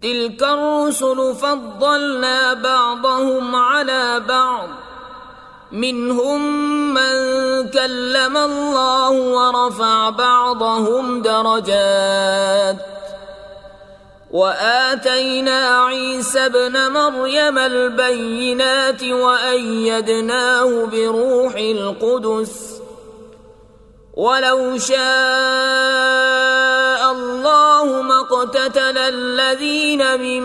تلك الرسل فضلنا بعضهم على بعض منهم من كلم الله ورفع بعضهم درجات وآتينا عيسى ابن مريم البينات وأيدناه بروح القدس ولو شاء الله ما اقتتل الذين من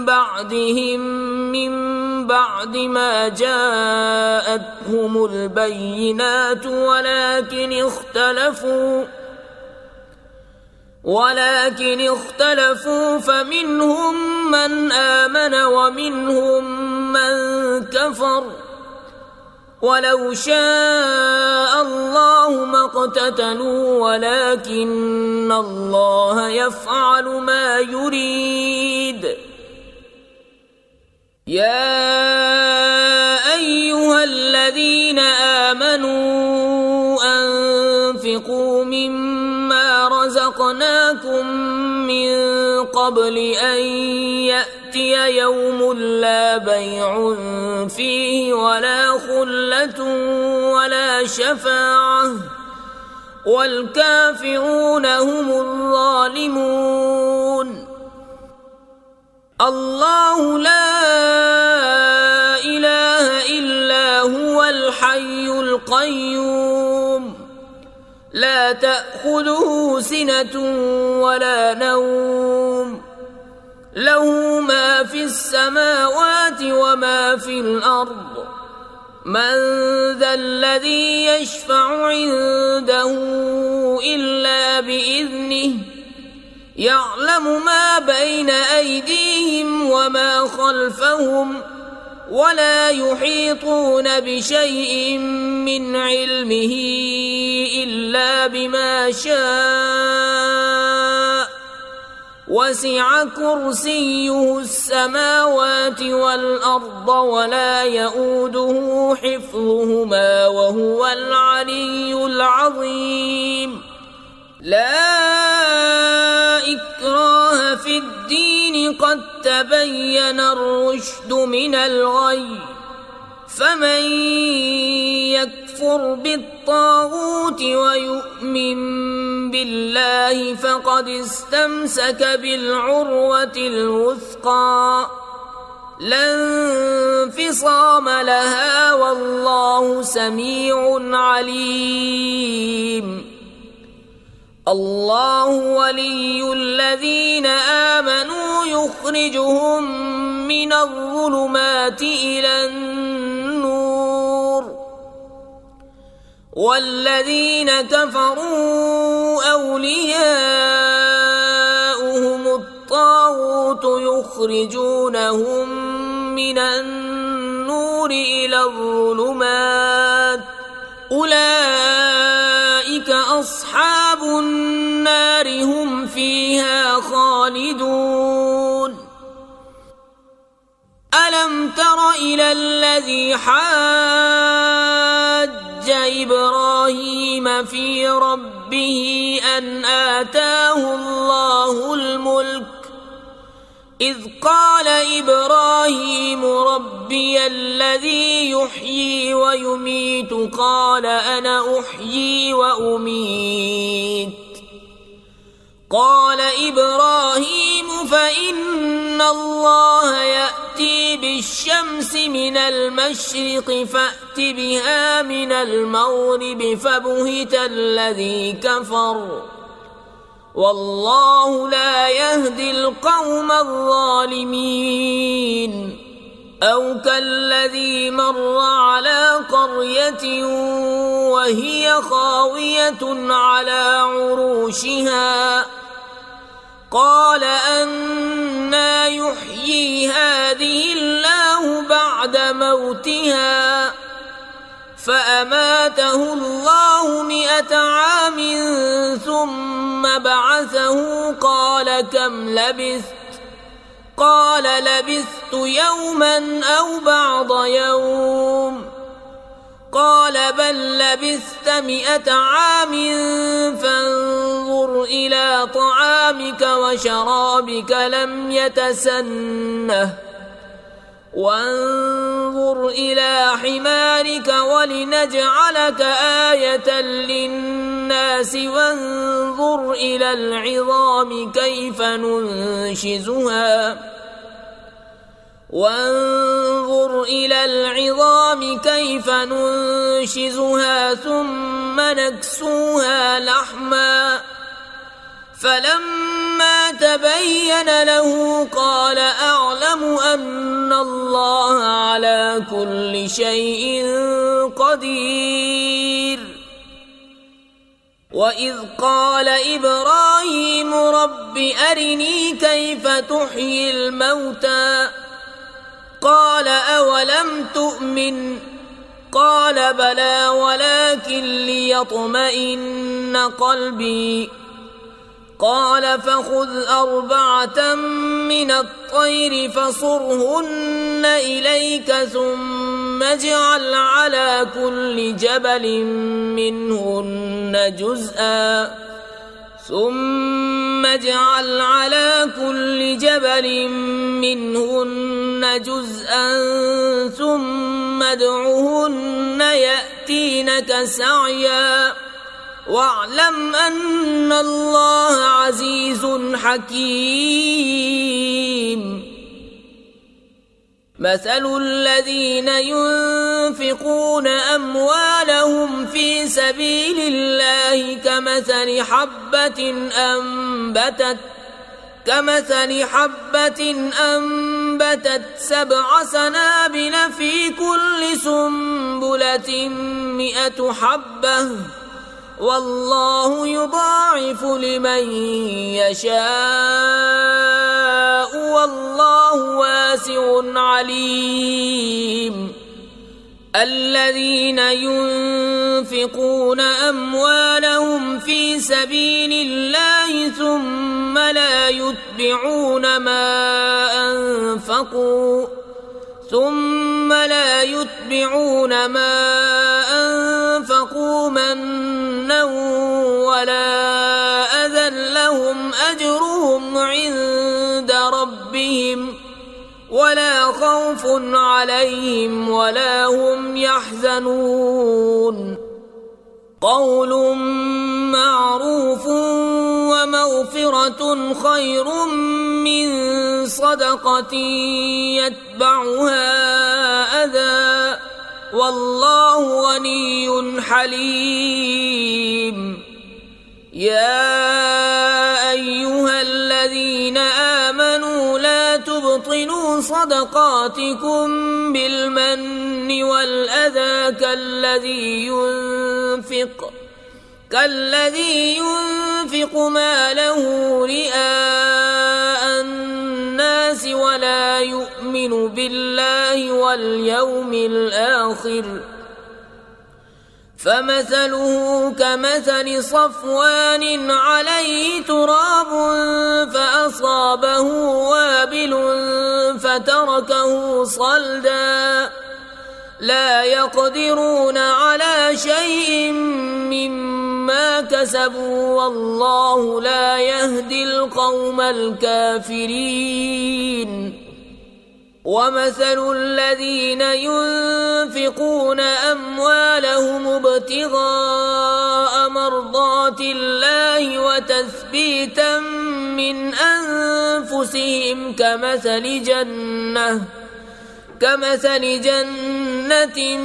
بعدهم من بعد ما جاءتهم البينات ولكن اختلفوا فمنهم من آمن ومنهم من كفر ولو شاء الله ما اقتتلوا ولكن الله يفعل ما يريد. يا أيها الذين آمنوا أنفقوا مما رزقناكم من قبل أن يأتي يوم لا بيع فيه ولا خلة ولا شفاعة والكافرون هم الظالمون. الله لا إله إلا هو الحي القيوم لا تأخذه سنة ولا نوم له ما في السماوات وما في الأرض من ذا الذي يشفع عنده إلا بإذنه يعلم ما بين أيديهم وما خلفهم ولا يحيطون بشيء من علمه إلا بما شاء وسع كرسيه السماوات والأرض ولا يؤوده حفظهما وهو العلي العظيم. لا إكراه في الدين قد تبين الرشد من الغي فمن يكفر بالطاغوت ويؤمن بالله فقد استمسك بالعروة الوثقى لا انفصام لها والله سميع عليم. الله ولي الذين آمنوا يخرجهم من الظلمات إلى النور والذين كفروا أولياؤهم الطاغوت يخرجونهم من النور إلى الظلمات أولئك أصحاب النار هم فيها خالدون. ألم تر إلى الذي حاج إبراهيم في ربه أن آتاه الله الملك إذ قال إبراهيم ربي الذي يحيي ويميت قال أنا أحيي وأميت قال إبراهيم فإن الله يأتي بالشمس من المشرق فأت بها من المغرب فبهت الذي كفر والله لا يهدي القوم الظالمين. أو كالذي مر على قرية وهي خاوية على عروشها قال أنى يحيي هذه الله بعد موتها فأماته الله 100 عام ثم بعثه قال كم لبثت قال لبثت يوما أو بعض يوم قال بل لبثت 100 عام فانظر إلى طعامك وشرابك لم يتسنه وانظر إلى حمارك ولنجعلك آية للناس وانظر إلى العظام كيف ننشزها ثم نكسوها لحما فلما تبين له قال أعلم أن الله على كل شيء قدير. وإذ قال إبراهيم رب أرني كيف تحيي الموتى قال أولم تؤمن قال بلى ولكن ليطمئن قلبي قال فخذ 4 من الطير فصرهن إليك ثم اجعل على كل جبل منهن جزءا ثم ادعهن يأتينك سعيا واعلم أن الله عزيز حكيم. مثل الذين ينفقون أموالهم في سبيل الله كمثل حبة أنبتت 7 سنابل في كل سنبلة 100 حبة والله يضاعف لمن يشاء والله واسع عليم. الذين ينفقون أموالهم في سبيل الله ثم لا يتبعون ما أنفقوا منا ولا أذى لهم أجرهم عند ربهم ولا خوف عليهم ولا هم يحزنون. قول معروف ومغفرة خير من صدقة يتبعها أذى والله غني حليم. يا أيها الذين آمنوا لا تبطلوا صدقاتكم بالمن والأذى كالذي ينفق ماله رئاء الناس ولا يؤمن بالله واليوم الآخر فمثله كمثل صفوان عليه تراب فأصابه وابل فتركه صلدا لا يقدرون على شيء مما كسبوا والله لا يهدي القوم الكافرين. ومثل الذين ينفقون أموالهم ابتغاء مرضات الله وتثبيتا من أنفسهم كمثل جنة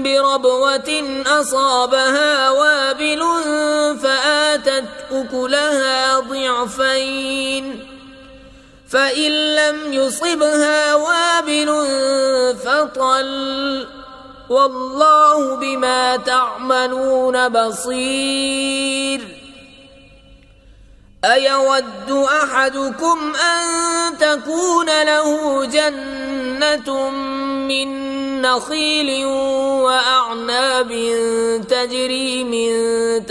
بربوة أصابها وابل فآتت أكلها ضعفين فإن لم يصبها وابل فطل والله بما تعملون بصير. أيود أحدكم أن تكون له جنة من نخيل وأعناب تجري من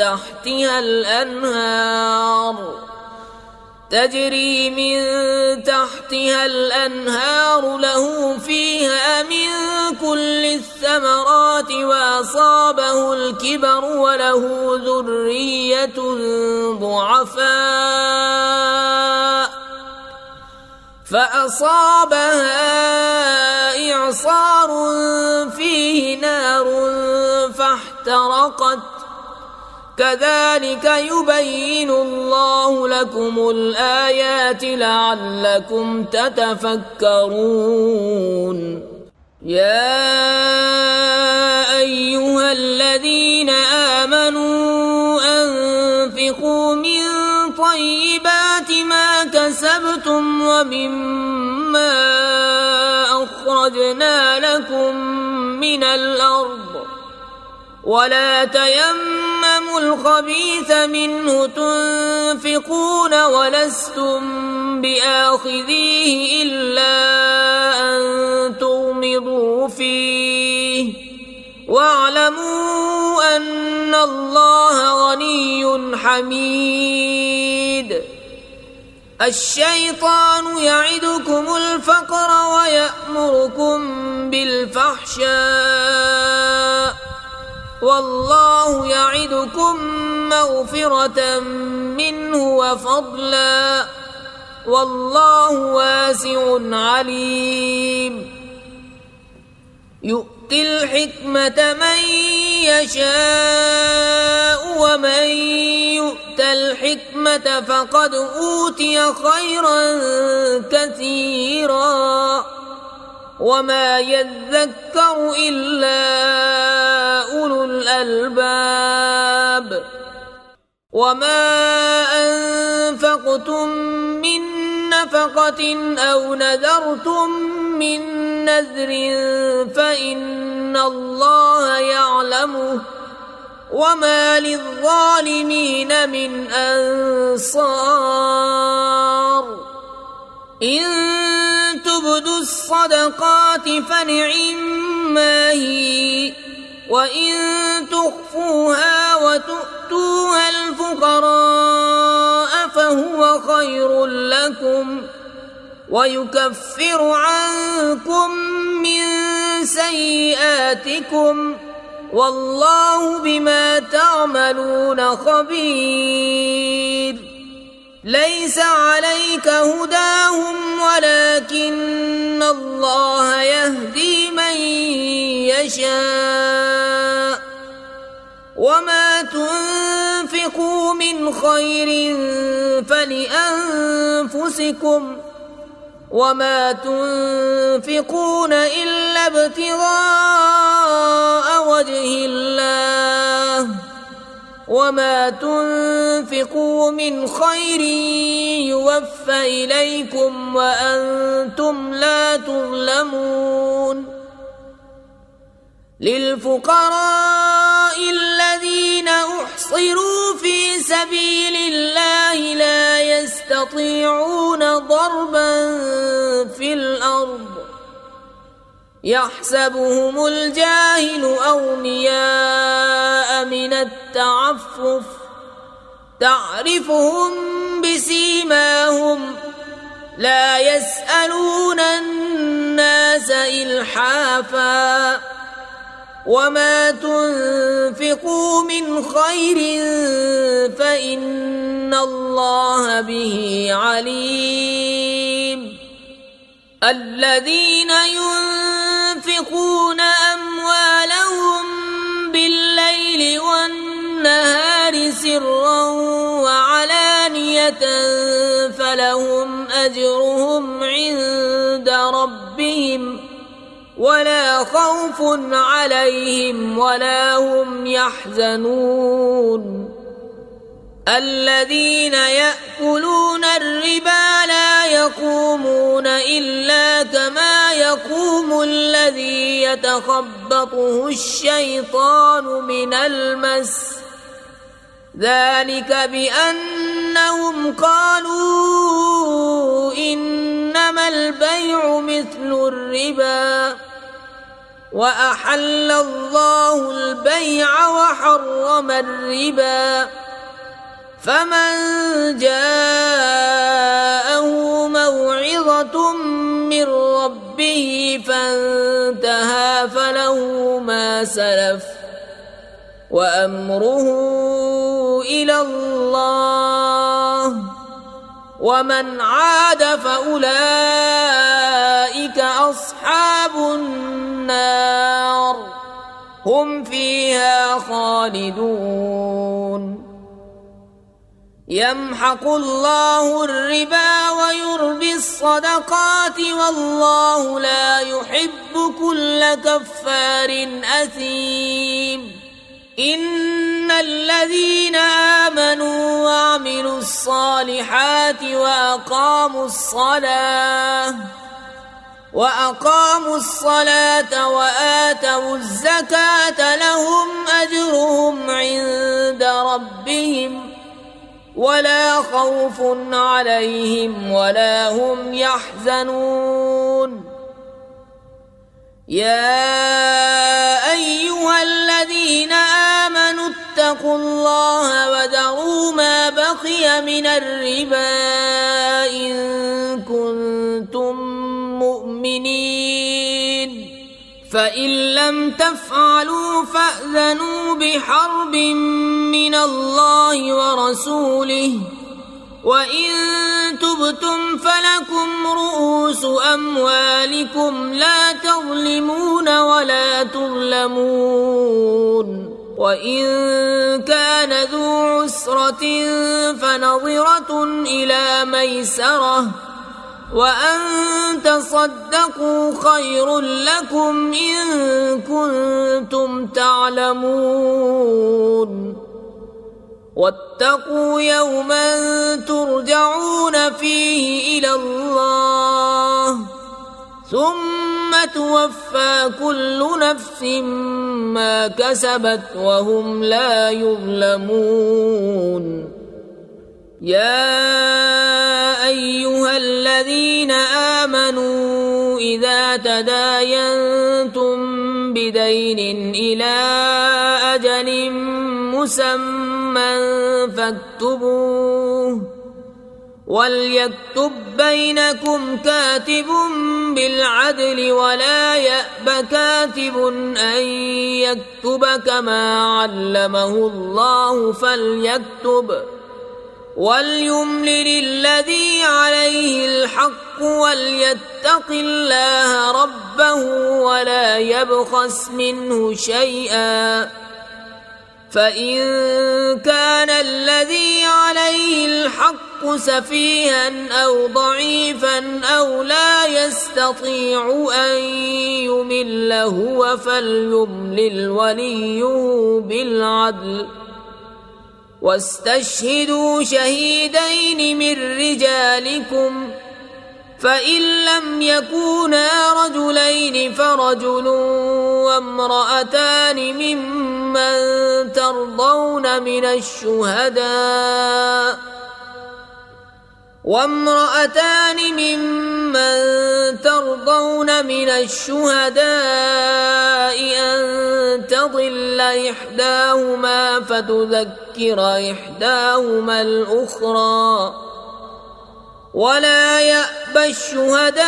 تحتها الأنهار له فيها من كل الثمرات وأصابه الكبر وله ذرية ضعفاء فأصابها إعصار فيه نار فاحترقت كذلك يبين الله لكم الآيات لعلكم تتفكرون يا أيها الذين آمنوا أنفقوا من طيبات ما كسبتم ومما أخرجنا لكم من الأرض ولا تيمموا الخبيث منه تنفقون ولستم بآخذيه إلا أن تغمضوا فيه واعلموا أن الله غني حميد الشيطان يعدكم الفقر ويأمركم بالفحشاء والله يعدكم مغفرة منه وفضلا والله واسع عليم يؤتي الحكمة من يشاء ومن يؤت الحكمة فقد أوتي خيرا كثيرا وما يذكر إلا أولو الألباب وما أنفقتم من نفقة أو نذرتم من نذر فإن الله يعلمه وما للظالمين من أنصار إن تبدوا الصدقات فنعما هي وإن تخفوها وتؤتوها الفقراء فهو خير لكم ويكفر عنكم من سيئاتكم والله بما تعملون خبير ليس عليك هداهم ولكن الله يهدي من يشاء وما تنفقوا من خير فلأنفسكم وما تنفقون إلا ابتغاء وجه الله وما تنفقوا من خير يوفى إليكم وأنتم لا تظلمون للفقراء الذين أحصروا في سبيل الله لا يستطيعون ضربا في الأرض يحسبهم الجاهل أغنياء من التعفف تعرفهم بسيماهم لا يسألون الناس إلحافا وما تنفقوا من خير فإن الله به عليم الذين ينفقون أموالهم بالليل والنهار سرا وعلانية فلهم أجرهم عند ربهم ولا خوف عليهم ولا هم يحزنون الذين يأكلون الربا لا يقومون إلا كما يقوم الذي يتخبطه الشيطان من المس ذلك بأنهم قالوا إنما البيع مثل الربا وأحل الله البيع وحرم الربا فمن جاءه موعظة من ربه فانتهى فله ما سلف وأمره إلى الله ومن عاد فأولئك أصحاب النار هم فيها خالدون يمحق الله الربا ويربي الصدقات والله لا يحب كل كفار أثيم إن الذين آمنوا وعملوا الصالحات وأقاموا الصلاة وآتوا الزكاة لهم أجرهم عند ربهم ولا خوف عليهم ولا هم يحزنون يا أيها الذين آمنوا اتقوا الله وذروا ما بقي من الربا إن كنتم مؤمنين فإن لم تفعلوا فأذنوا بحرب من الله ورسوله وإن تبتم فلكم رؤوس أموالكم لا تظلمون ولا تظلمون وإن كان ذو عسرة فنظرة إلى ميسرة وأن تصدقوا خير لكم إن كنتم تعلمون واتقوا يوما ترجعون فيه إلى الله ثم توفى كل نفس ما كسبت وهم لا يظلمون يا أيها الذين آمنوا إذا تداينتم بدين إلى أجل مسمى فاكتبوه وليكتب بينكم كاتب بالعدل ولا يأب كاتب أن يكتب كما علمه الله فليكتب وليملل الذي عليه الحق وليتق الله ربه ولا يبخس منه شيئا فإن كان الذي عليه الحق سفيها أو ضعيفا أو لا يستطيع أن يمل هو فليملل وليه بالعدل واستشهدوا شهيدين من رجالكم فإن لم يكونا رجلين فرجل وامرأتان ممن ترضون من الشهداء أن تضل إحداهما فتذكر إحداهما الأخرى ولا يأبى الشهداء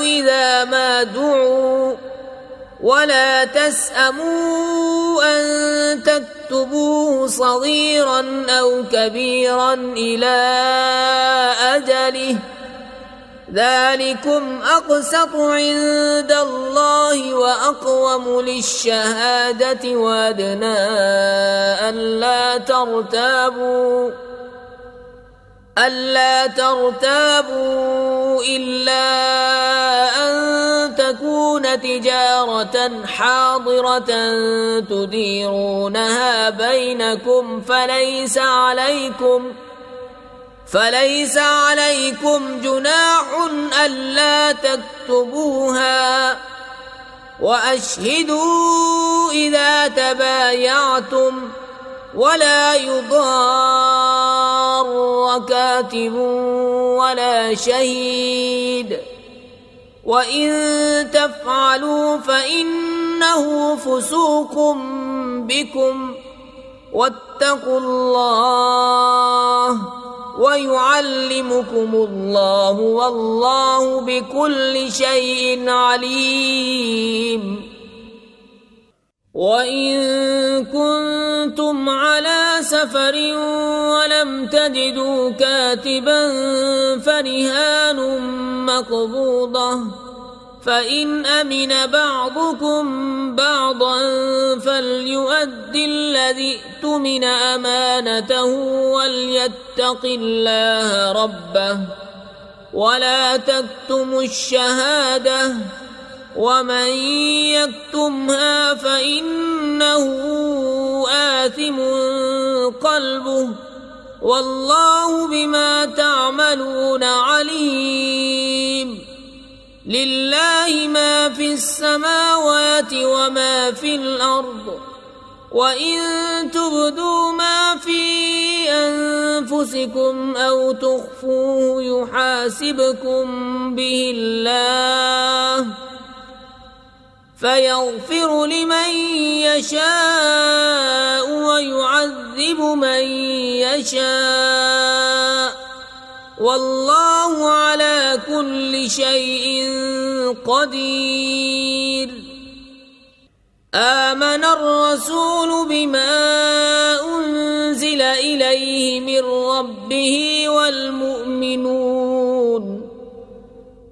إذا ما دعوا ولا تسأموا أن تكتبوه صغيرا أو كبيرا إلى أجله ذلكم أقسط عند الله وأقوم للشهادة وأدنى ألا ترتابوا إلا أن تكون تجارة حاضرة تديرونها بينكم فليس عليكم جناح ألا تكتبوها وأشهدوا إذا تبايعتم ولا يضار كاتب ولا شهيد وإن تفعلوا فإنه فسوق بكم واتقوا الله ويعلمكم الله والله بكل شيء عليم وإن كنتم على سفر ولم تجدوا كاتبا فرهان مقبوضة، فإن أمن بعضكم بعضا فليؤد الذي اؤتمن أمانته وليتق الله ربه ولا تكتموا الشهادة، ومن يكتمها فإنه آثم قلبه، والله بما تعملون عليم. لله ما في السماوات وما في الأرض، وإن تبدوا ما في أنفسكم أو تخفوه يحاسبكم به الله، فيغفر لمن يشاء ويعذب من يشاء، والله على كل شيء قدير. آمن الرسول بما أنزل إليه من ربه والمؤمنون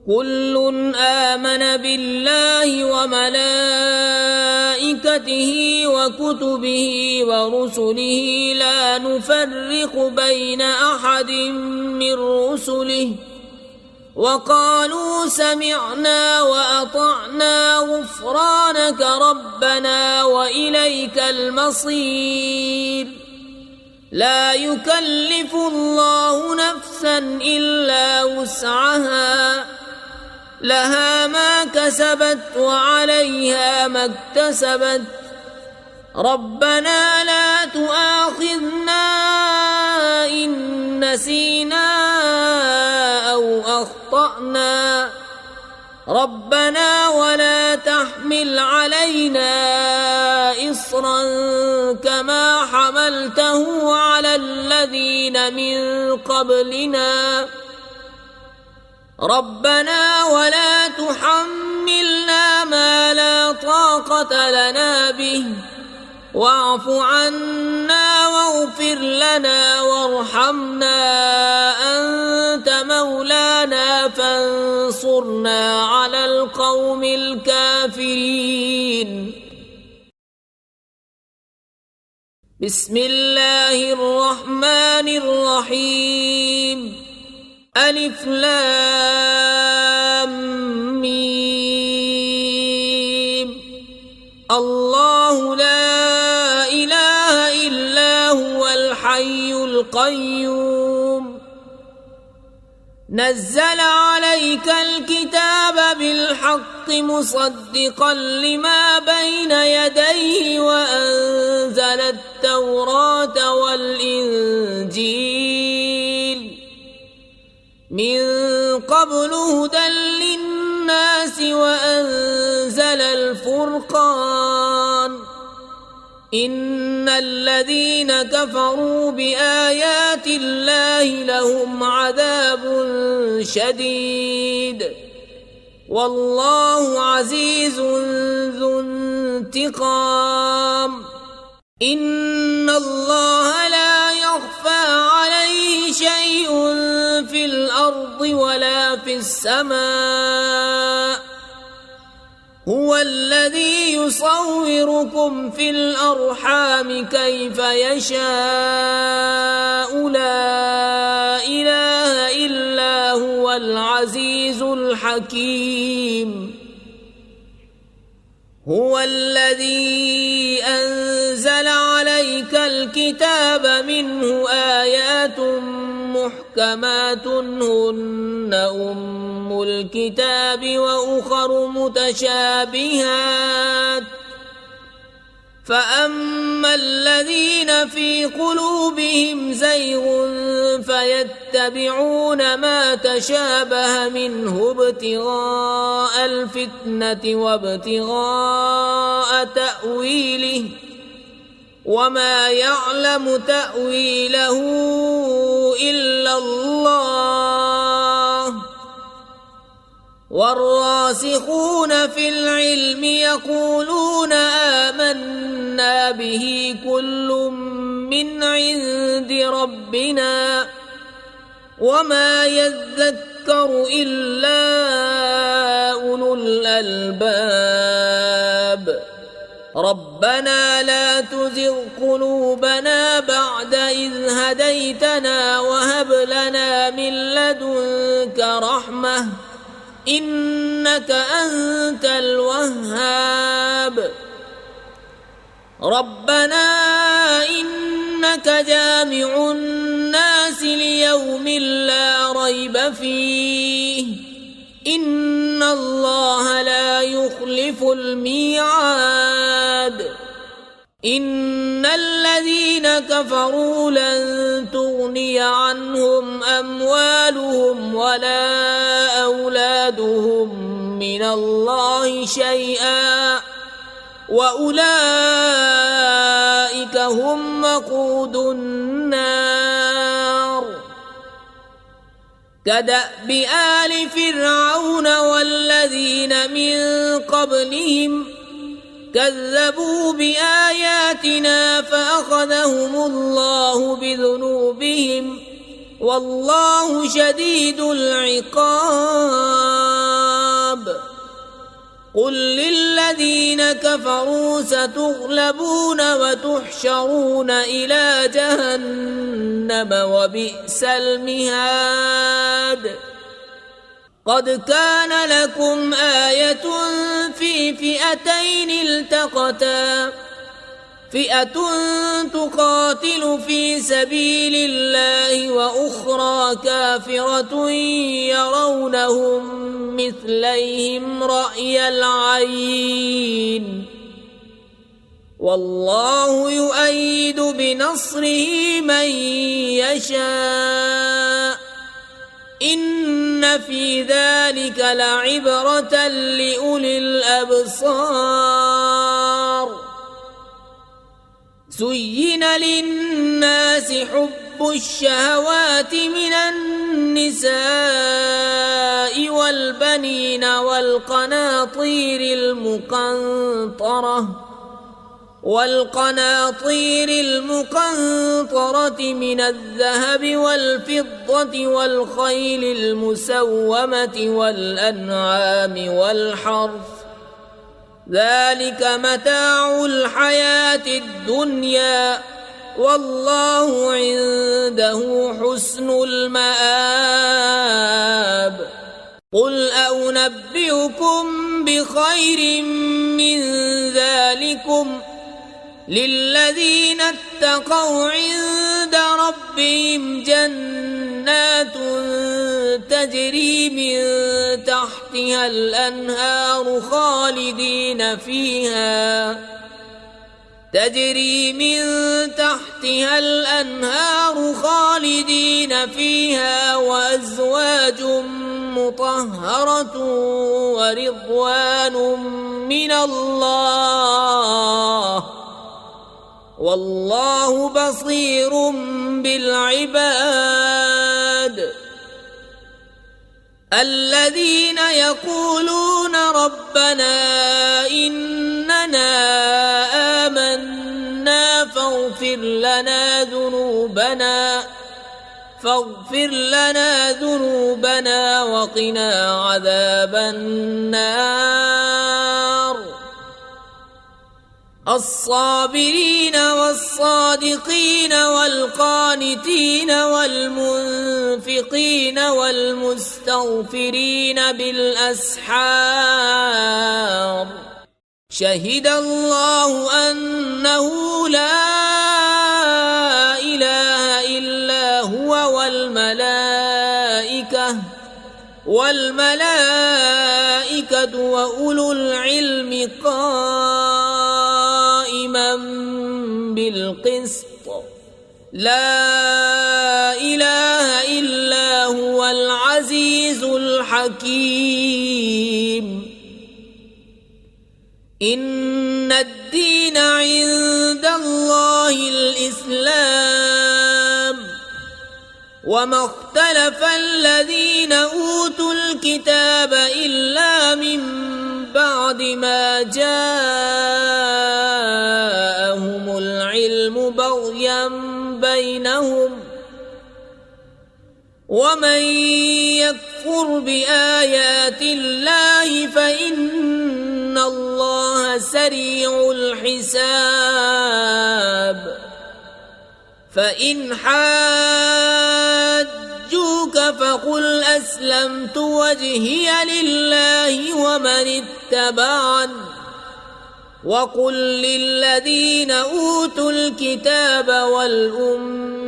كل آمن بالله وملائكته وكتبه ورسله لا نفرق بين أحد من رسله، وقالوا سمعنا وأطعنا غفرانك ربنا وإليك المصير. لا يكلف الله نفسا إلا وسعها، لها ما كسبت وعليها ما اكتسبت، ربنا لا تؤاخذنا إن نسينا أو أخطأنا، ربنا ولا تحمل علينا إصرا كما حملته على الذين من قبلنا، ربنا ولا تحملنا ما لا طاقة لنا به، واعف عنا واغفر لنا وارحمنا أنت مولانا فانصرنا على القوم الكافرين. بسم الله الرحمن الرحيم. ألف لام ميم. الله لا إله إلا هو الحي القيوم، نزل عليك الكتاب بالحق مصدقا لما بين يديه وأنزل التوراة والإنجيل من قبل هدى للناس وأنزل الفرقان، إن الذين كفروا بآيات الله لهم عذاب شديد، والله عزيز ذو انتقام. إن الله لا يخفى عليه شيء في الأرض ولا في السماء، هو الذي يصوركم في الأرحام كيف يشاء، لا إله إلا هو العزيز الحكيم. هو الذي أنزل عليك الكتاب منه آيات محكمات هن أم الكتاب وأخر متشابهات، فأما الذين في قلوبهم زيغ فيتبعون ما تشابه منه ابتغاء الفتنة وابتغاء تأويله، وما يعلم تأويله إلا الله، والراسخون في العلم يقولون آمنا به كل من عند ربنا وما يذكر إلا أولو الألباب ربنا لا تزغ قلوبنا بعد إذ هديتنا وهب لنا من لدنك رحمة إنك أنت الوهاب ربنا إنك جامع الناس ليوم لا ريب فيه إن الله لا يخلف الميعاد إن الذين كفروا لن تغني عنهم أموالهم ولا أولادهم من الله شيئا وأولئك هم وقود النار كدأب آل فرعون والذين من قبلهم كذبوا بآياتنا فأخذهم الله بذنوبهم والله شديد العقاب قل للذين كفروا ستغلبون وتحشرون إلى جهنم وبئس المهاد قد كان لكم آية في فئتين التقتا فئة تقاتل في سبيل الله وأخرى كافرة يرونهم مثليهم رأي العين والله يؤيد بنصره من يشاء إن في ذلك لعبرة لأولي الأبصار زين للناس حب الشهوات من النساء والبنين والقناطير المقنطرة من الذهب والفضة والخيل المسومة والأنعام والحرث ذلك متاع الحياة الدنيا والله عنده حسن المآب قل أنبئكم بخير من ذلكم للذين اتقوا عند ربهم جنات تجري من تحتها الأنهار خالدين فيها وأزواج مطهرة ورضوان من الله والله بصير بالعباد الذين يقولون ربنا إننا آمنا فاغفر لنا ذنوبنا وقنا عذاب النار الصابرين والصادقين والقانتين والمنفقين والمستغفرين بالأسحار شهد الله أنه لا إله إلا هو والملائكة وأولو العلم قائما بالقسط لا إله إلا هو العزيز الحكيم إن الدين عند الله الإسلام وما اختلف الذين أوتوا الكتاب إلا من بعد ما جاءهم العلم بغيا بينهم ومن يكفر بآيات الله فإن الله سريع الحساب فإن حاجوك فقل أسلمت وجهي لله ومن اتبعني وقل للذين أوتوا الكتاب والأميين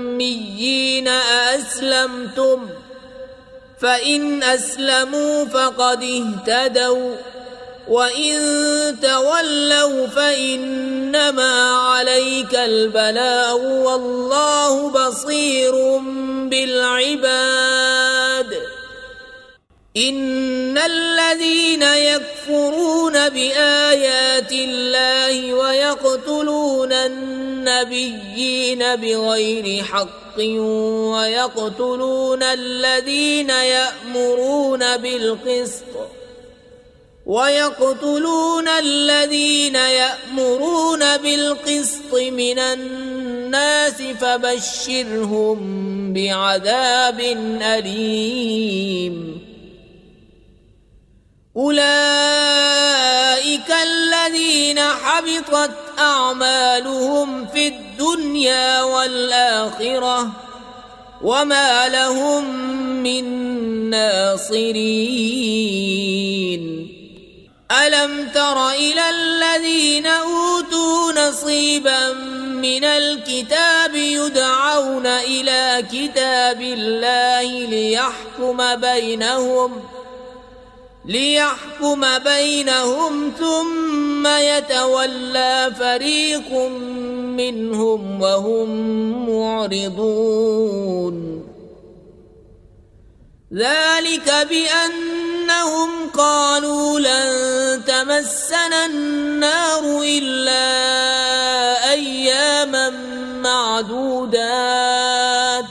أأسلمتم فإن أسلموا فقد اهتدوا وإن تولوا فإنما عليك البلاغ والله بصير بالعباد إن الذين يكفرون بآيات الله ويقتلون النبيين بغير حق ويقتلون الذين يأمرون بالقسط من الناس فبشرهم بعذاب أليم أولئك الذين حبطت أعمالهم في الدنيا والآخرة وما لهم من ناصرين ألم تر إلى الذين أوتوا نصيبا من الكتاب يدعون إلى كتاب الله ليحكم بينهم ثم يتولى فريق منهم وهم معرضون ذلك بأنهم قالوا لن تمسنا النار إلا أياما معدودات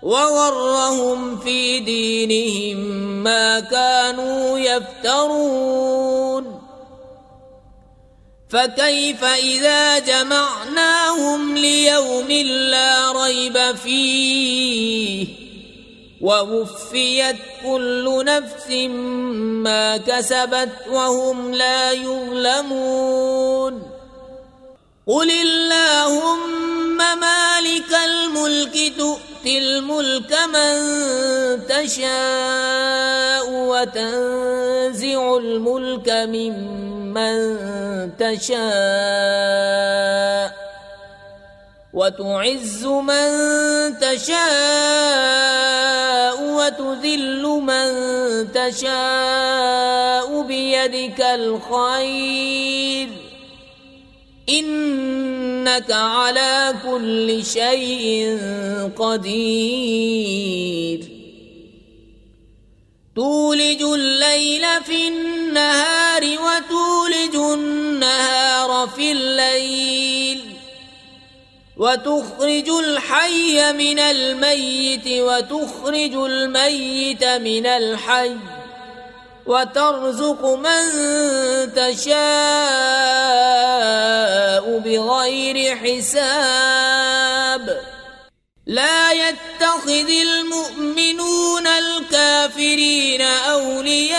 وغرهم في دينهم ما كانوا يفترون فكيف إذا جمعناهم ليوم لا ريب فيه ووفيت كل نفس ما كسبت وهم لا يظلمون قل اللهم مالك الملك تؤتي الملك من تشاء وتنزع الملك ممن تشاء وتعز من تشاء وتذل من تشاء بيدك الخير إنك على كل شيء قدير تولج الليل في النهار وتولج النهار في الليل وتخرج الحي من الميت وتخرج الميت من الحي وترزق من تشاء بغير حساب لا يتخذ المؤمنون الكافرين أولياء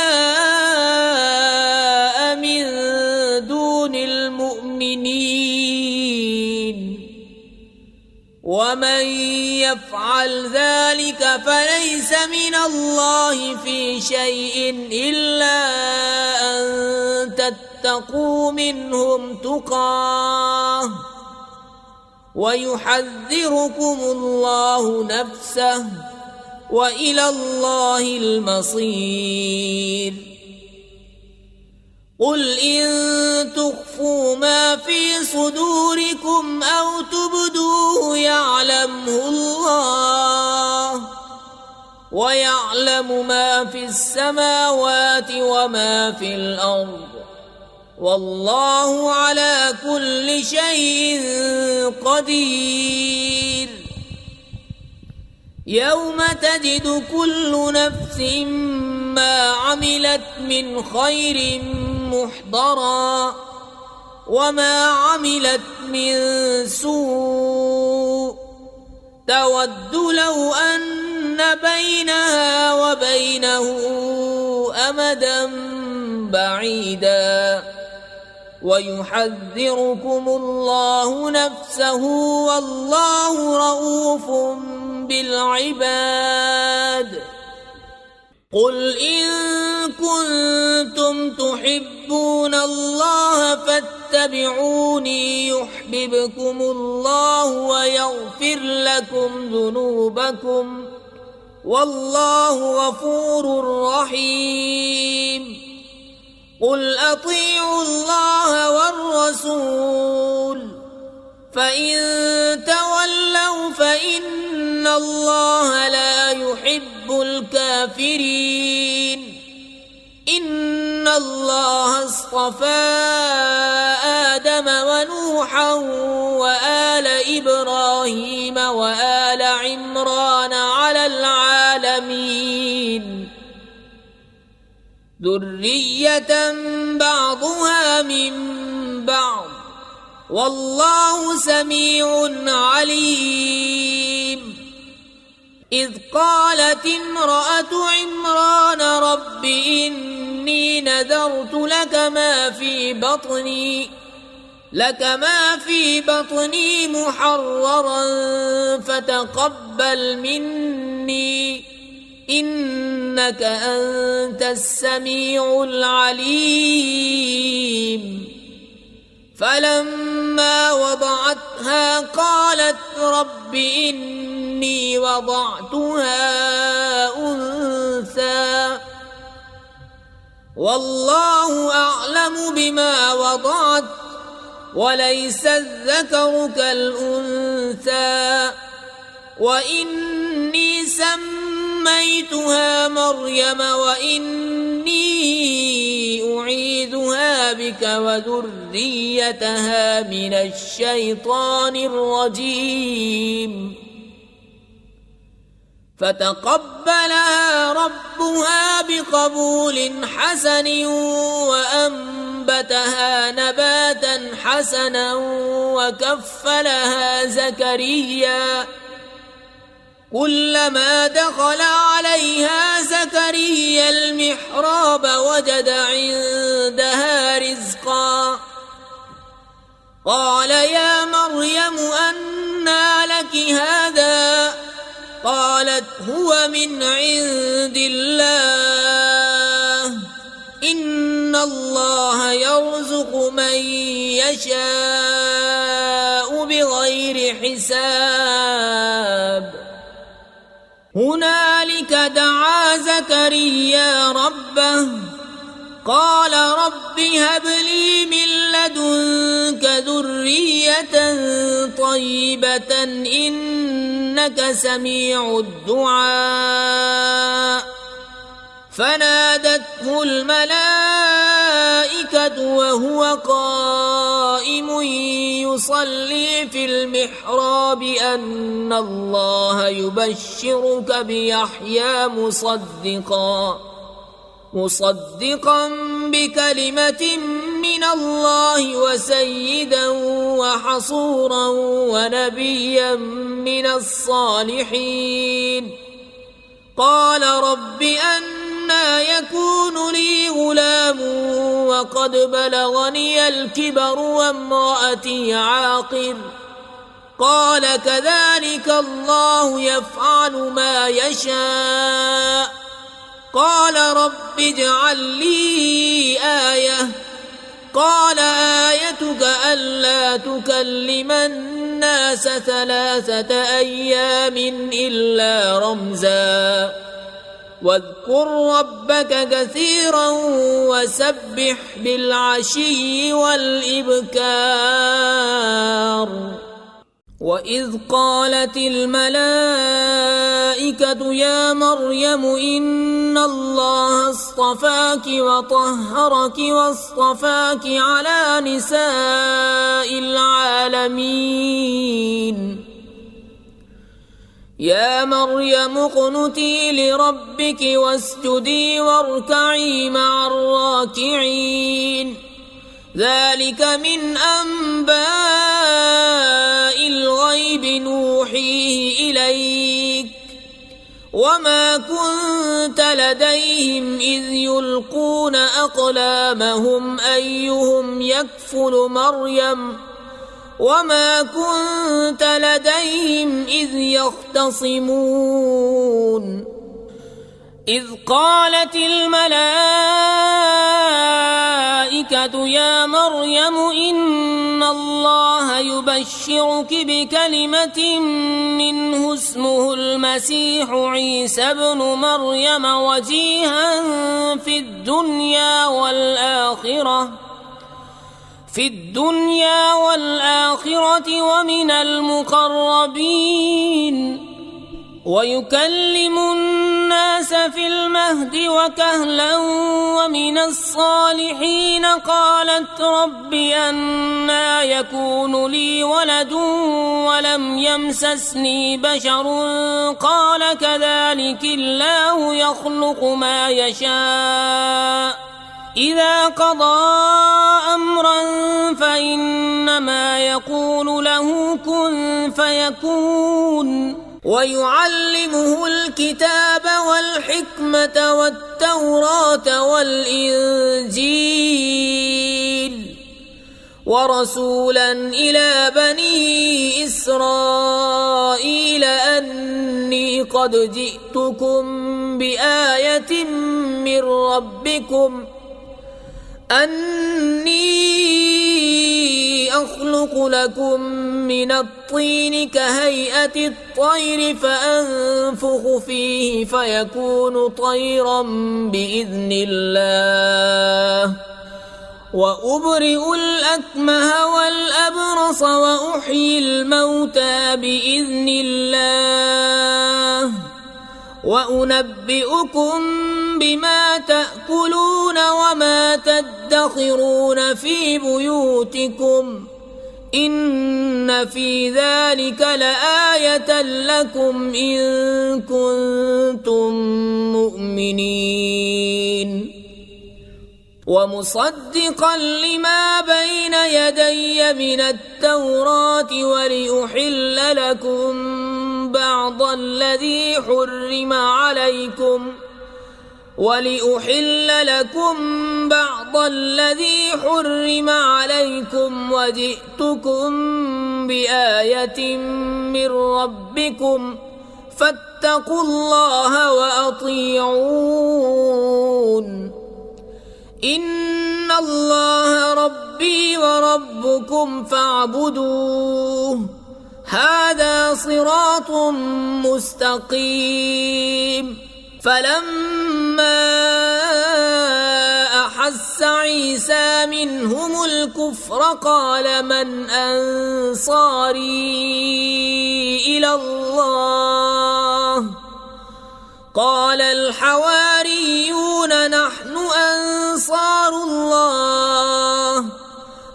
من دون المؤمنين ومن يفعل ذلك فليس من الله في شيء إلا أن تتقوا منهم تقاه ويحذركم الله نفسه وإلى الله المصير قل إن تخفوا ما في صدوركم أو تبدوه يعلمه الله ويعلم ما في السماوات وما في الأرض والله على كل شيء قدير يوم تجد كل نفس ما عملت من خير محضرا وما عملت من سوء تود لو أن بينها وبينه أمدا بعيدا ويحذركم الله نفسه والله رؤوف بالعباد. قل إن كنتم تحبون الله فاتبعوني يحببكم الله ويغفر لكم ذنوبكم والله غفور رحيم. قل أطيعوا الله والرسول فإن تولوا فإن الله لا يحب الكافرين. إن الله اصطفى آدم ونوحا وآل إبراهيم وآل عمران على العالمين ذرية بعضها من بعض والله سميع عليم. إذ قالت امرأة عمران رب إني نذرت لك ما في بطني محررا فتقبل مني إنك أنت السميع العليم. فلما وضعتها قالت رب إني وضعتها أنثى والله أعلم بما وضعت وليس الذكر كالأنثى وإني سميتها مريم وإني أعيذها بك وذريتها من الشيطان الرجيم. فتقبلها ربها بقبول حسن وأنبتها نباتا حسنا وكفلها زكريا. كلما دخل عليها زكريا المحراب وجد عندها رزقا قال يا مريم أنى لك هذا قالت هو من عند الله إن الله يرزق من يشاء بغير حساب. هنالك دعا زكريا ربه قال رب هب لي من لدنك ذرية طيبة إنك سميع الدعاء. فنادته الملائكة وهو قائم يصلي في المحراب أن الله يبشرك بيحيى مصدقا بكلمة من الله وسيدا وحصورا ونبيا من الصالحين. قال رب أنى يكون لي غلام وقد بلغني الكبر وامرأتي عاقر قال كذلك الله يفعل ما يشاء. قال رب اجعل لي آية قال آيتك ألا تكلم الناس 3 أيام إلا رمزا واذكر ربك كثيرا وسبح بالعشي والإبكار. وإذ قالت الملائكة يا مريم إن الله اصطفاك وطهرك واصطفاك على نساء العالمين. يا مريم اقنتي لربك واسجدي واركعي مع الراكعين ذلك من أنباء الغيب نوحيه إليك وما كنت لديهم إذ يلقون أقلامهم أيهم يكفل مريم وما كنت لديهم إذ يختصمون إذ قالت الملائكة يا مريم إن الله يبشرك بكلمة منه اسمه المسيح عيسى ابن مريم وجيها في الدنيا والآخرة ومن المقربين ويكلم الناس في المهد وكهلا ومن الصالحين قالت رب أنى يكون لي ولد ولم يمسسني بشر قال كذلك الله يخلق ما يشاء إذا قضى أمرا فإنما يقول له كن فيكون ويعلمه الكتاب والحكمة والتوراة والإنجيل ورسولا إلى بني إسرائيل أني قد جئتكم بآية من ربكم أني أخلق لكم من الطين كهيئة الطير فأنفخ فيه فيكون طيرا بإذن الله وأبرئ الأكمه والأبرص وأحيي الموتى بإذن الله وأنبئكم بما تأكلون وما تدخرون في بيوتكم إن في ذلك لآية لكم إن كنتم مؤمنين ومصدقا لما بين يدي من التوراة ولأحل لكم بعض الذي حرم عليكم وجئتكم بآية من ربكم فاتقوا الله وأطيعون إن الله ربي وربكم فاعبدوه هذا صراط مستقيم فلما أحس عيسى منهم الكفر قال من أنصاري إلى الله قال الحواريون نحن أنصار الله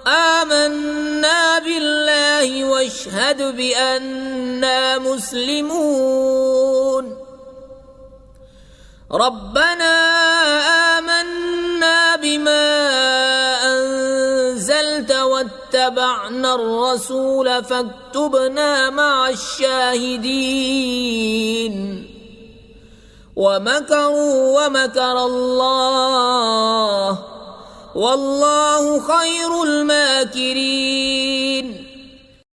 آمنا بالله واشهد بأننا مسلمون ربنا آمنا بما أنزلت واتبعنا الرسول فاكتبنا مع الشاهدين ومكروا ومكر الله والله خير الماكرين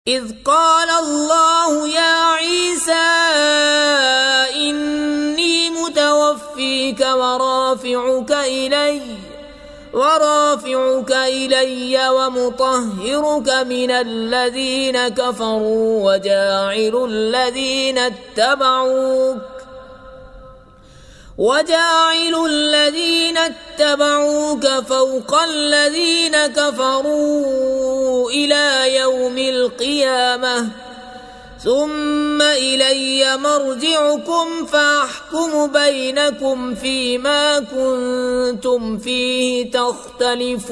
إذ قال الله يا عيسى إني متوفيك ورافعك إلي ومطهرك من الذين كفروا وجاعل الذين اتبعوك فوق الذين كفروا إلى يوم القيامة ثم إلي مرجعكم فأحكم بينكم فيما كنتم فيه تختلفون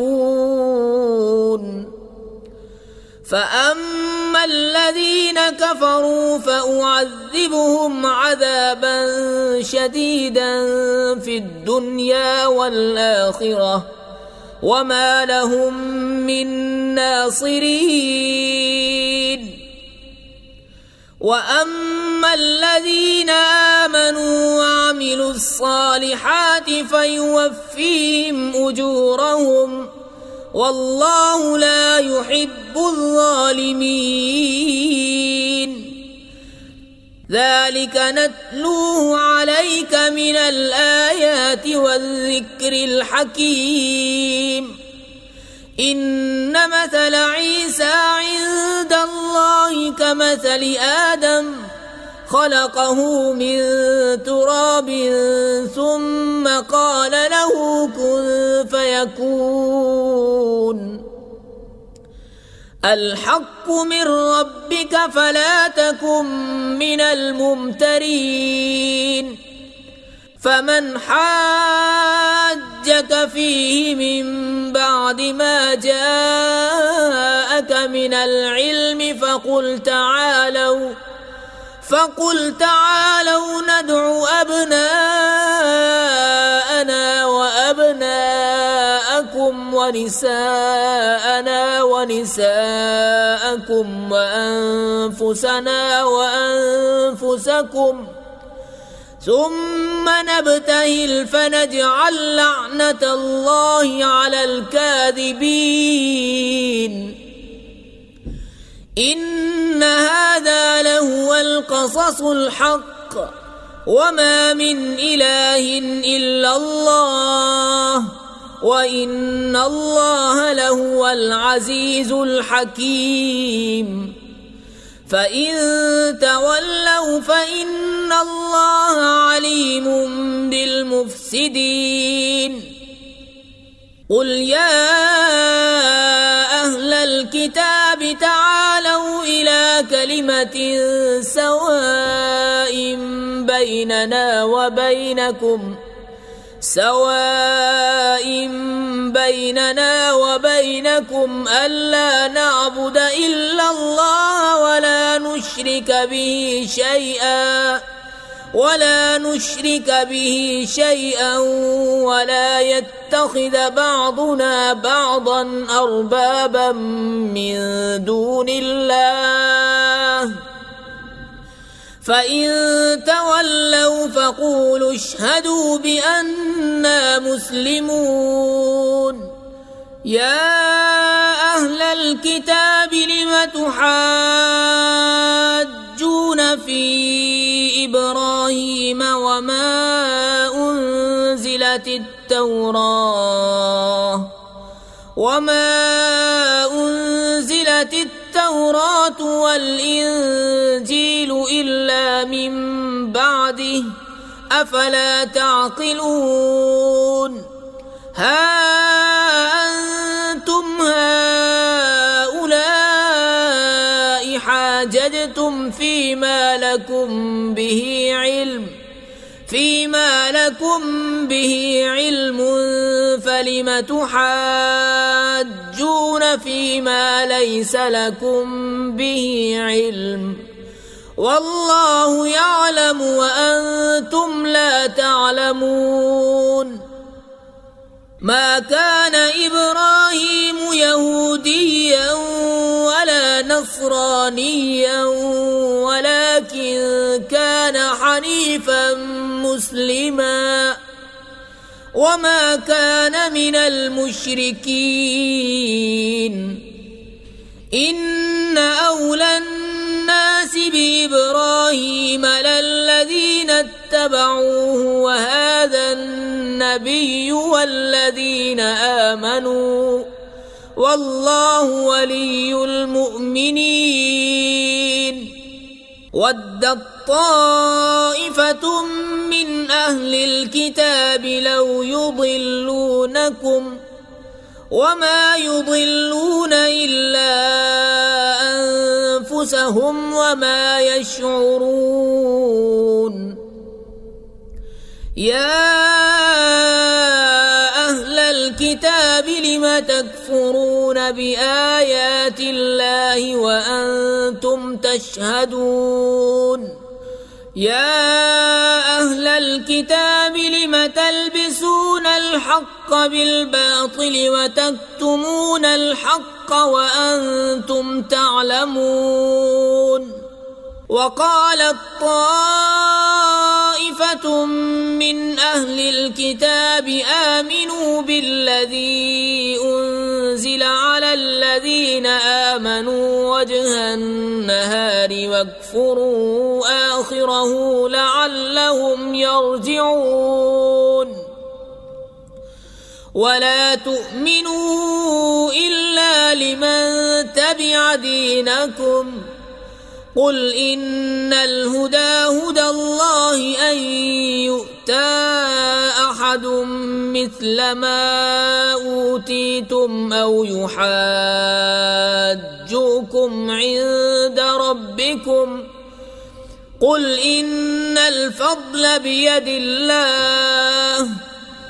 فأما الذين كفروا فأعذبهم عذابا شديدا في الدنيا والآخرة وما لهم من ناصرين. وأما الذين آمنوا وعملوا الصالحات فيوفيهم أجورهم والله لا يحب الظالمين. ذلك نتلوه عليك من الآيات والذكر الحكيم. إن مثل عيسى عند الله كمثل آدم خلقه من تراب ثم قال له كن فيكون. الحق من ربك فلا تكن من الممترين. فمن حاجك فيه من بعد ما جاءك من العلم فقل تعالوا ندع أبناءنا وأبناءكم ونساءنا ونساءكم وأنفسنا وأنفسكم ثم نبتهل فنجعل لعنة الله على الكاذبين. إن هذا لهو القصص الحق وما من إله إلا الله وإن الله لهو العزيز الحكيم. فإن تولوا فإن الله عليم بالمفسدين. قل يا أهل الكتاب تعالوا إلى كلمة سواء بيننا وبينكم ألا نعبد إلا الله ولا نشرك به شيئا ولا يتخذ بعضنا بعضا أربابا من دون الله. فإن تولوا فقولوا اشهدوا بأننا مسلمون. يا أهل الكتاب لم تحاجون في إبراهيم وما أنزلت التوراة والإنجيل إلا من بعده أفلا تعقلون. ها أنتم هؤلاء حاججتم فيما لكم به علم فلم تحاجون فيما ليس لكم به علم والله يعلم وأنتم لا تعلمون. ما كان إبراهيم يهوديا ولا نصرانيا ولكن كان حنيفا مسلما وما كان من المشركين. إن أولى الناس بإبراهيم للذين اتبعوه وهذا النبي والذين آمنوا والله ولي المؤمنين. ودت طائفة من أهل الكتاب لو يضلونكم وما يضلون إلا أنفسهم وما يشعرون. يا أهل الكتاب لم تكفرون بآيات الله الله وأنتم تشهدون يا أهل الكتاب لم تلبسون الحق بالباطل وتكتمون الحق وأنتم تعلمون وقالت طائفة من أهل الكتاب آمنوا بالذي أنزل على الذين آمنوا وجه النهار واكفروا آخره لعلهم يرجعون ولا تؤمنوا إلا لمن تبع دينكم قل إن الهدى هدى الله أن يؤتى أحد مثل ما أوتيتم أو يحاجوكم عند ربكم قل إن الفضل بيد الله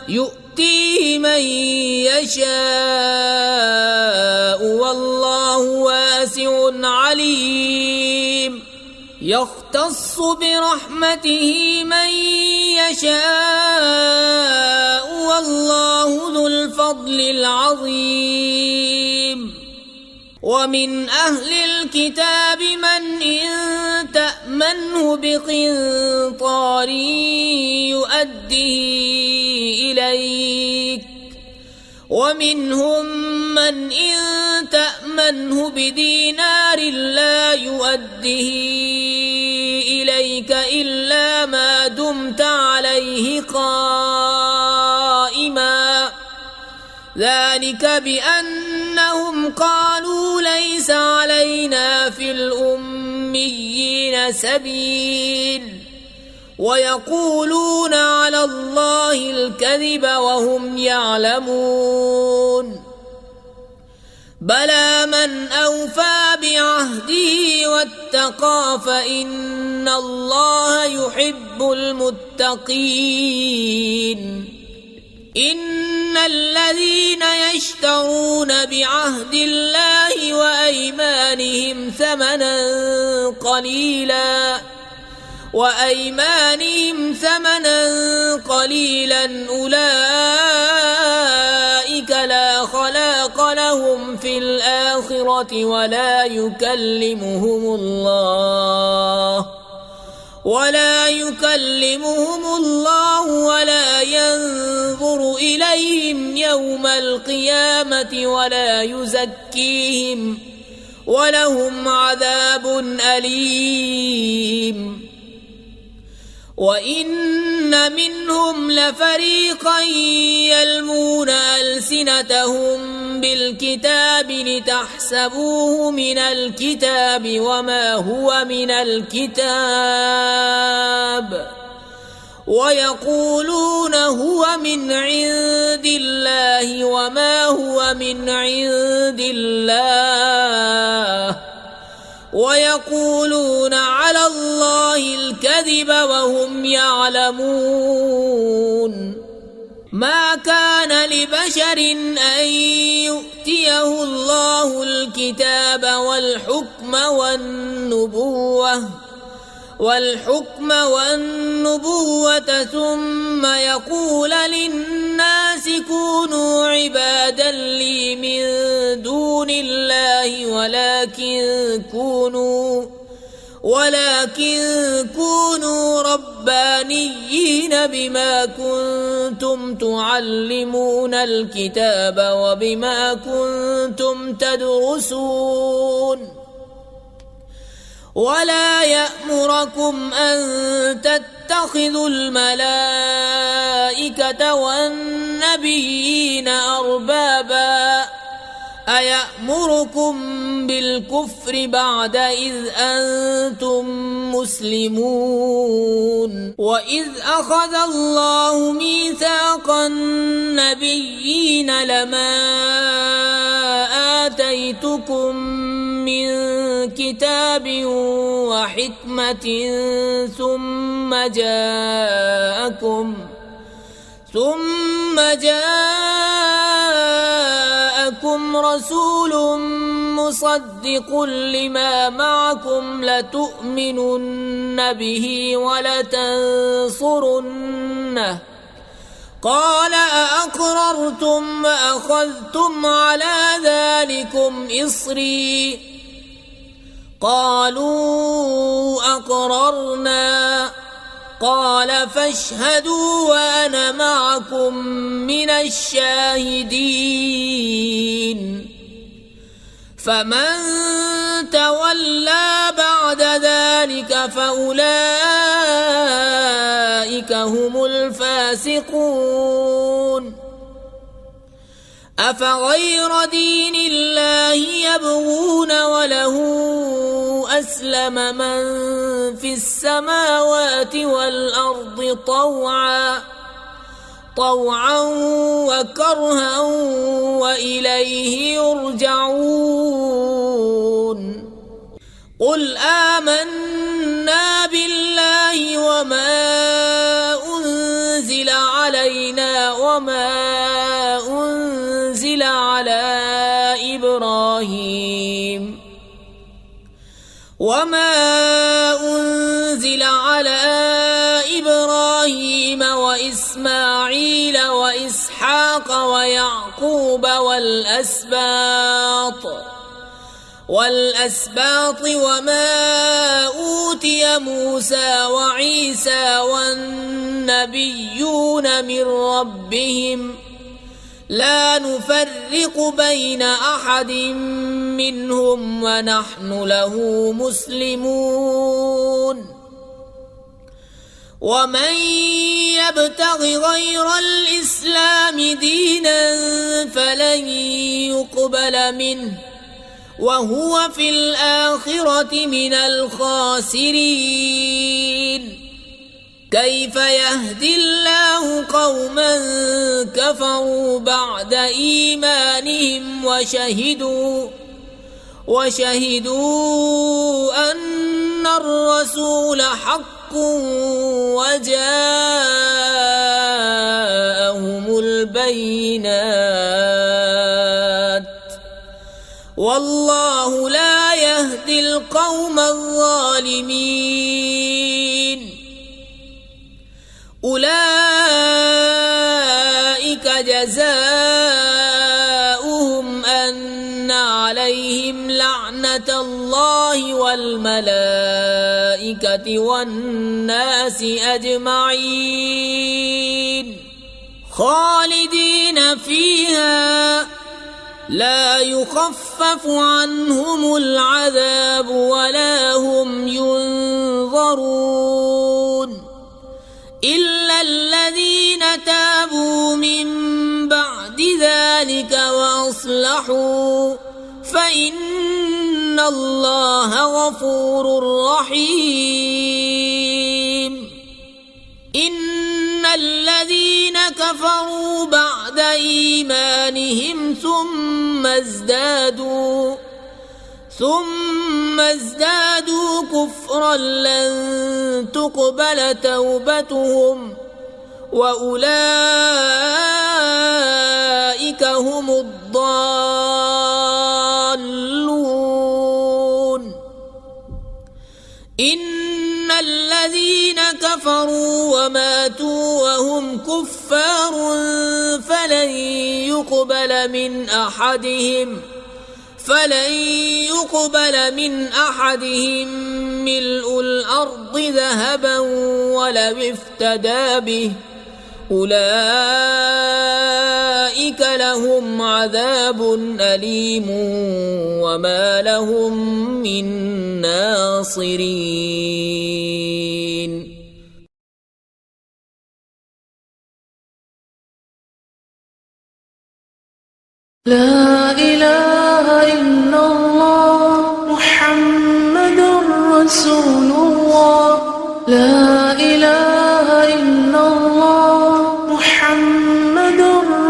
يؤتيه من يشاء والله واسع عليم يختص برحمته من يشاء والله ذو الفضل العظيم ومن أهل الكتاب من إن تأمنه بقنطار يؤديه إليك ومنهم من إن تأمنه بدينار لا يؤديه إليك إلا ما دمت عليه قائما ذلك بأنهم قالوا ليس علينا في الأميين سبيل ويقولون على الله الكذب وهم يعلمون بلى من أوفى بعهده واتقى فإن الله يحب المتقين إن الذين يشترون بعهد الله وأيمانهم ثمنا قليلا أولئك لا خلاق لهم في الآخرة ولا يكلمهم الله ولا ينظر إليهم يوم القيامة ولا يزكيهم ولهم عذاب أليم وإن منهم لفريقا يلمون ألسنتهم بالكتاب لتحسبوه من الكتاب وما هو من الكتاب ويقولون هو من عند الله وما هو من عند الله ويقولون على الله الكذب وهم يعلمون ما كان لبشر أن يؤتيه الله الكتاب والحكم والنبوة ثم يقول للناس كونوا عبادا لي من دون الله ولكن كونوا ربانيين بما كنتم تعلمون الكتاب وبما كنتم تدرسون ولا يأمركم أن تتخذوا الملائكة والنبيين أربابا أيأمركم بالكفر بعد إذ أنتم مسلمون وإذ أخذ الله ميثاق النبيين لما آتيتكم من كتاب وحكمة ثم جاءكم رسول مصدق لما معكم لتؤمنن به ولتنصرنه قال أأقررتم وأخذتم على ذلكم إصري قالوا أقررنا قال فاشهدوا وأنا معكم من الشاهدين فمن تولى بعد ذلك فأولئك هم الفاسقون أفغير دين الله يبغون وله أسلم من في السماوات والأرض طوعا وكرها وإليه يرجعون قل آمنا بالله وما أنزل علينا وما أنزل على إبراهيم وإسماعيل وإسحاق ويعقوب والأسباط وما أوتي موسى وعيسى والنبيون من ربهم لا نفرق بين أحد منهم ونحن له مسلمون ومن يبتغ غير الإسلام دينا فلن يقبل منه وهو في الآخرة من الخاسرين كيف يهدي الله قوما كفروا بعد إيمانهم وشهدوا أن الرسول حق وجاءهم البينات والله لا يهدي القوم الظالمين أولئك جزاؤهم أن عليهم لعنة الله والملائكة والناس أجمعين خالدين فيها لا يخفف عنهم العذاب ولا هم ينظرون إلا الذين تابوا من بعد ذلك وأصلحوا فإن الله غفور رحيم إن الذين كفروا بعد إيمانهم ثم ازدادوا كفرا لن تقبل توبتهم وأولئك هم الضالون إن الذين كفروا وماتوا وهم كفار فلن يقبل من أحدهم ملء الأرض ذهبا ولو افتدى به أولئك لهم عذاب أليم وما لهم من ناصرين لا إله إلا الله محمد رسول الله لا إله إلا الله محمد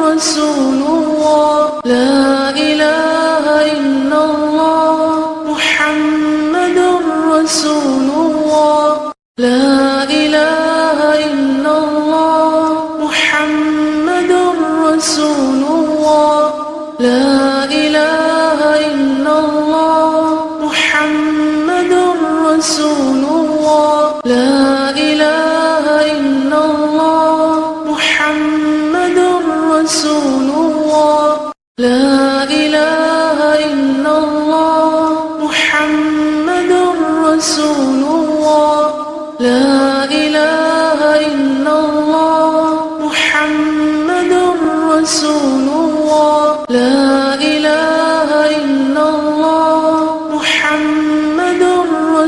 رسول الله لا إله إلا الله محمد رسول الله لا إله إلا الله محمد رسول الله لا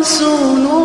رسول